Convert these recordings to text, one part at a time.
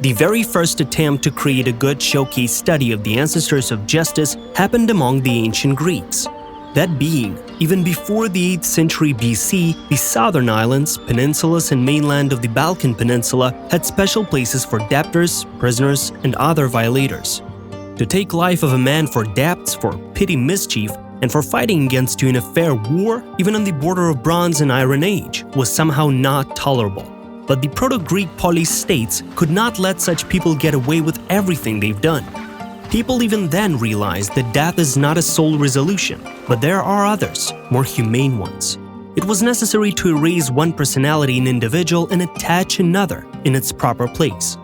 The very first attempt to create a good showcase study of the ancestors of justice happened among the ancient Greeks. That being, even before the 8th century BC, the southern islands, peninsulas and mainland of the Balkan Peninsula had special places for debtors, prisoners, and other violators. To take life of a man for debts, for petty mischief, and for fighting against you in a fair war, even on the border of Bronze and Iron Age, was somehow not tolerable. But the Proto-Greek polis states could not let such people get away with everything they've done. People even then realized that death is not a sole resolution, but there are others, more humane ones. It was necessary to erase one personality in an individual and attach another in its proper place.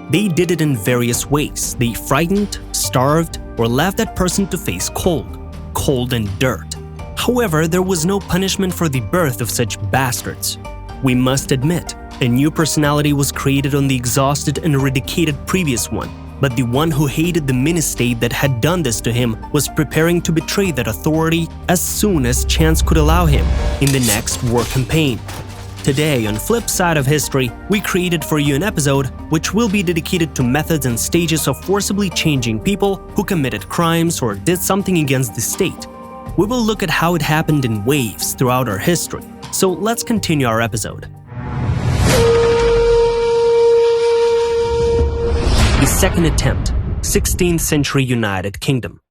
They did it in various ways. They frightened, starved, or left that person to face cold and dirt. However, there was no punishment for the birth of such bastards. We must admit, a new personality was created on the exhausted and eradicated previous one. But the one who hated the mini-state that had done this to him was preparing to betray that authority as soon as chance could allow him in the next war campaign. Today, on Flip Side of History, we created for you an episode which will be dedicated to methods and stages of forcibly changing people who committed crimes or did something against the state. We will look at how it happened in waves throughout our history. So let's continue our episode. The second attempt, 16th century United Kingdom.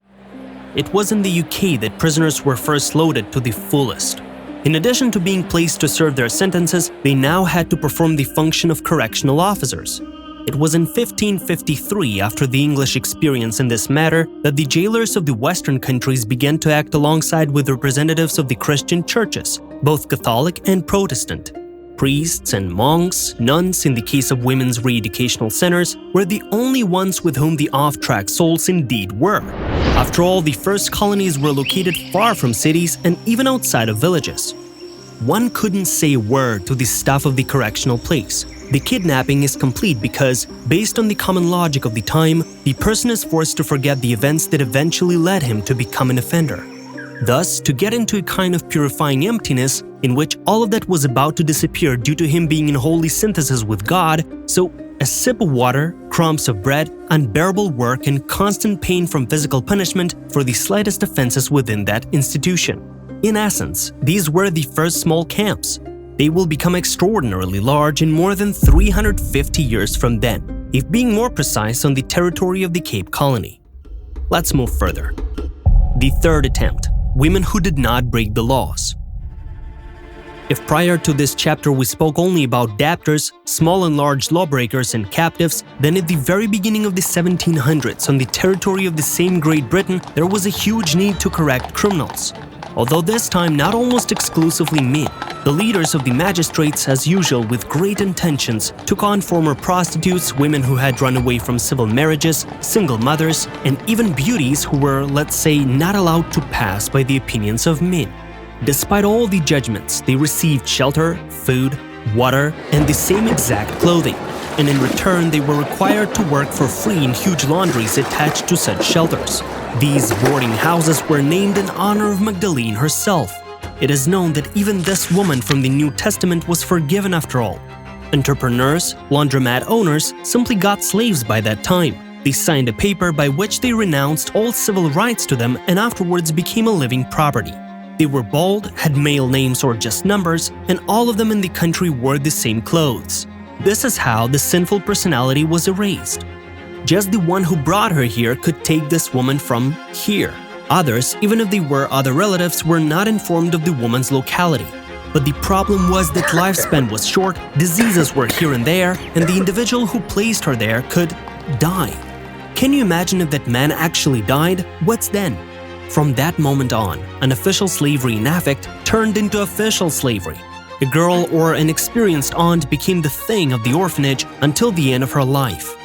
It was in the UK that prisoners were first loaded to the fullest. In addition to being placed to serve their sentences, they now had to perform the function of correctional officers. It was in 1553, after the English experience in this matter, that the jailers of the Western countries began to act alongside with representatives of the Christian churches, both Catholic and Protestant. Priests and monks, nuns in the case of women's re-educational centers, were the only ones with whom the off-track souls indeed were. After all, the first colonies were located far from cities and even outside of villages. One couldn't say a word to the staff of the correctional place. The kidnapping is complete because, based on the common logic of the time, the person is forced to forget the events that eventually led him to become an offender. Thus, to get into a kind of purifying emptiness in which all of that was about to disappear due to him being in holy synthesis with God, so a sip of water, crumbs of bread, unbearable work, and constant pain from physical punishment for the slightest offenses within that institution. In essence, these were the first small camps. They will become extraordinarily large in more than 350 years from then, if being more precise, on the territory of the Cape Colony. Let's move further. The third attempt. Women who did not break the laws. If prior to this chapter we spoke only about debtors, small and large lawbreakers and captives, then at the very beginning of the 1700s on the territory of the same Great Britain there was a huge need to correct criminals. Although this time not almost exclusively men, the leaders of the magistrates, as usual with great intentions, took on former prostitutes, women who had run away from civil marriages, single mothers, and even beauties who were, let's say, not allowed to pass by the opinions of men. Despite all the judgments, they received shelter, food, water, and the same exact clothing, and in return they were required to work for free in huge laundries attached to such shelters. These boarding houses were named in honor of Magdalene herself. It is known that even this woman from the New Testament was forgiven after all. Entrepreneurs, laundromat owners simply got slaves by that time. They signed a paper by which they renounced all civil rights to them and afterwards became a living property. They were bald, had male names or just numbers, and all of them in the country wore the same clothes. This is how the sinful personality was erased. Just the one who brought her here could take this woman from here. Others, even if they were other relatives, were not informed of the woman's locality. But the problem was that lifespan was short, diseases were here and there, and the individual who placed her there could die. Can you imagine if that man actually died? What's then? From that moment on, unofficial slavery in affect turned into official slavery. A girl or an experienced aunt became the thing of the orphanage until the end of her life.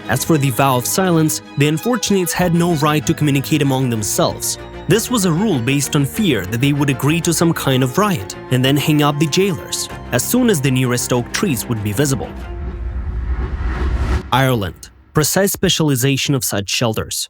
As for the vow of silence, the unfortunates had no right to communicate among themselves. This was a rule based on fear that they would agree to some kind of riot and then hang up the jailers as soon as the nearest oak trees would be visible. Ireland. Precise specialization of such shelters.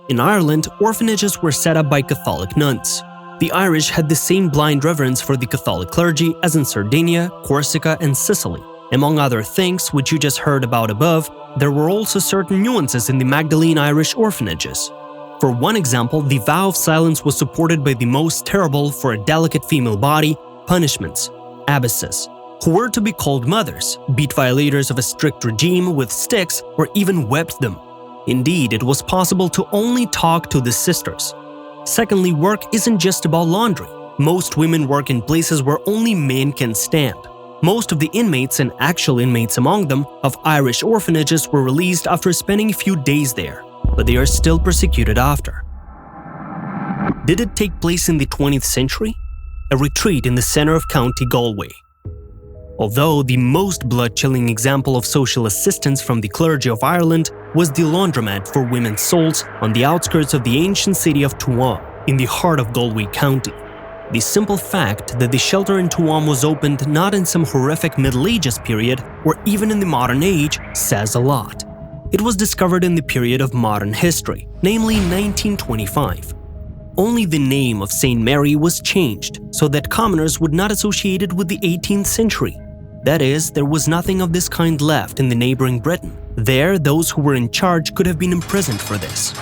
In Ireland, orphanages were set up by Catholic nuns. The Irish had the same blind reverence for the Catholic clergy as in Sardinia, Corsica, and Sicily. Among other things, which you just heard about above, there were also certain nuances in the Magdalene Irish orphanages. For one example, the vow of silence was supported by the most terrible for a delicate female body punishments, abbesses, who were to be called mothers, beat violators of a strict regime with sticks, or even whipped them. Indeed, it was possible to only talk to the sisters. Secondly, work isn't just about laundry. Most women work in places where only men can stand. Most of the inmates, and actual inmates among them, of Irish orphanages were released after spending a few days there, but they are still persecuted after. Did it take place in the 20th century? A retreat in the center of County Galway. Although the most blood-chilling example of social assistance from the clergy of Ireland was the laundromat for women's souls on the outskirts of the ancient city of Tuam, in the heart of Galway County. The simple fact that the shelter in Tuam was opened not in some horrific Middle Ages period or even in the modern age says a lot. It was discovered in the period of modern history, namely 1925. Only the name of St. Mary was changed so that commoners would not associate it with the 18th century. That is, there was nothing of this kind left in the neighboring Britain. There, those who were in charge could have been imprisoned for this.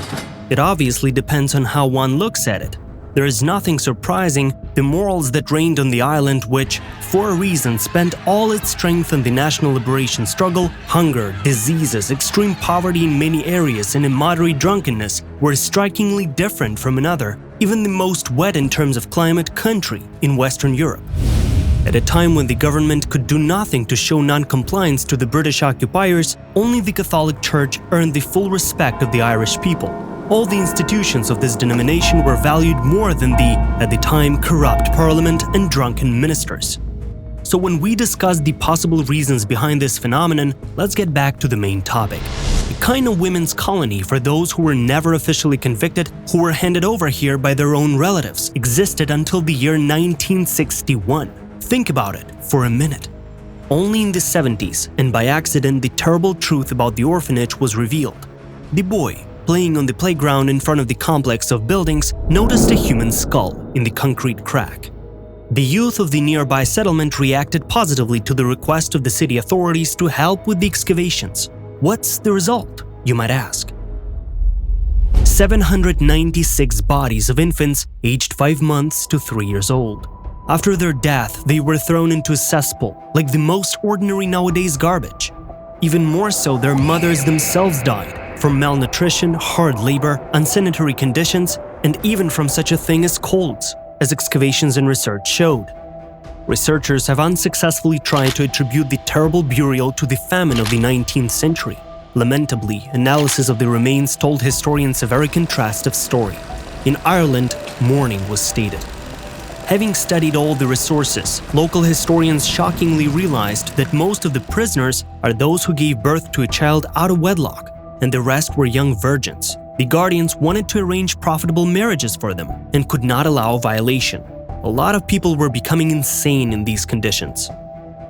It obviously depends on how one looks at it. There is nothing surprising, the morals that reigned on the island which, for a reason, spent all its strength in the national liberation struggle, hunger, diseases, extreme poverty in many areas and immoderate drunkenness were strikingly different from another, even the most wet in terms of climate country in Western Europe. At a time when the government could do nothing to show non-compliance to the British occupiers, only the Catholic Church earned the full respect of the Irish people. All the institutions of this denomination were valued more than the, at the time, corrupt parliament and drunken ministers. So when we discuss the possible reasons behind this phenomenon, let's get back to the main topic. A kind of women's colony for those who were never officially convicted, who were handed over here by their own relatives, existed until the year 1961. Think about it for a minute. Only in the 70s, and by accident, the terrible truth about the orphanage was revealed. The boy, playing on the playground in front of the complex of buildings, noticed a human skull in the concrete crack. The youth of the nearby settlement reacted positively to the request of the city authorities to help with the excavations. What's the result, you might ask? 796 bodies of infants aged 5 months to 3 years old. After their death, they were thrown into a cesspool, like the most ordinary nowadays garbage. Even more so, their mothers themselves died from malnutrition, hard labor, unsanitary conditions, and even from such a thing as colds, as excavations and research showed. Researchers have unsuccessfully tried to attribute the terrible burial to the famine of the 19th century. Lamentably, analysis of the remains told historians a very contrastive story. In Ireland, mourning was stated. Having studied all the resources, local historians shockingly realized that most of the prisoners are those who gave birth to a child out of wedlock, and the rest were young virgins. The guardians wanted to arrange profitable marriages for them and could not allow violation. A lot of people were becoming insane in these conditions.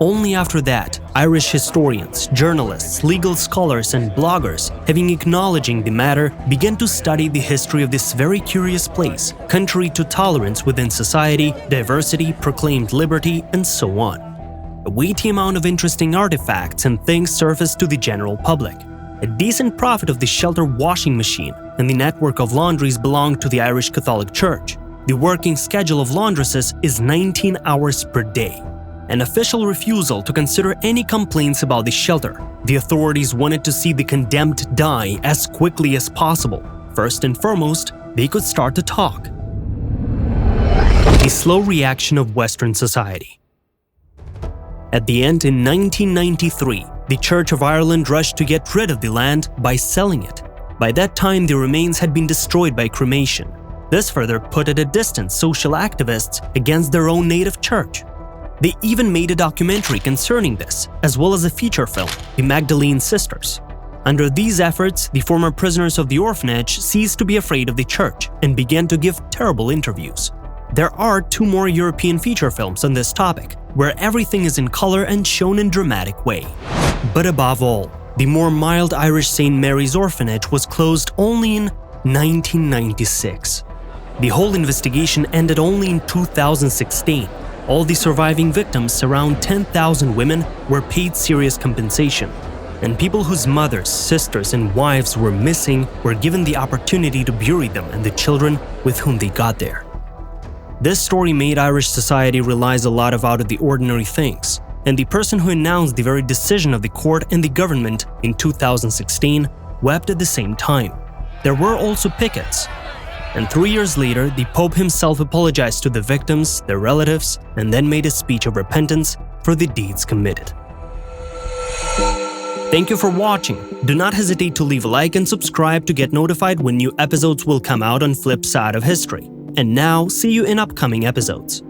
Only after that, Irish historians, journalists, legal scholars, and bloggers, having acknowledging the matter, began to study the history of this very curious place, contrary to tolerance within society, diversity, proclaimed liberty, and so on. A weighty amount of interesting artifacts and things surfaced to the general public. A decent profit of the shelter washing machine and the network of laundries belonged to the Irish Catholic Church. The working schedule of laundresses is 19 hours per day. An official refusal to consider any complaints about the shelter. The authorities wanted to see the condemned die as quickly as possible. First and foremost, they could start to talk. A slow reaction of Western society. At the end, in 1993, the Church of Ireland rushed to get rid of the land by selling it. By that time, the remains had been destroyed by cremation. This further put at a distance social activists against their own native church. They even made a documentary concerning this, as well as a feature film, The Magdalene Sisters. Under these efforts, the former prisoners of the orphanage ceased to be afraid of the church and began to give terrible interviews. There are 2 more European feature films on this topic, where everything is in color and shown in dramatic way. But above all, the more mild Irish St. Mary's orphanage was closed only in 1996. The whole investigation ended only in 2016. All the surviving victims, around 10,000 women, were paid serious compensation, and people whose mothers, sisters, and wives were missing were given the opportunity to bury them and the children with whom they got there. This story made Irish society realize a lot of out-of-the-ordinary things, and the person who announced the very decision of the court and the government in 2016 wept at the same time. There were also pickets. And 3 years later, the Pope himself apologized to the victims, their relatives, and then made a speech of repentance for the deeds committed. Thank you for watching. Do not hesitate to leave a like and subscribe to get notified when new episodes will come out on Flip Side of History. And now, see you in upcoming episodes.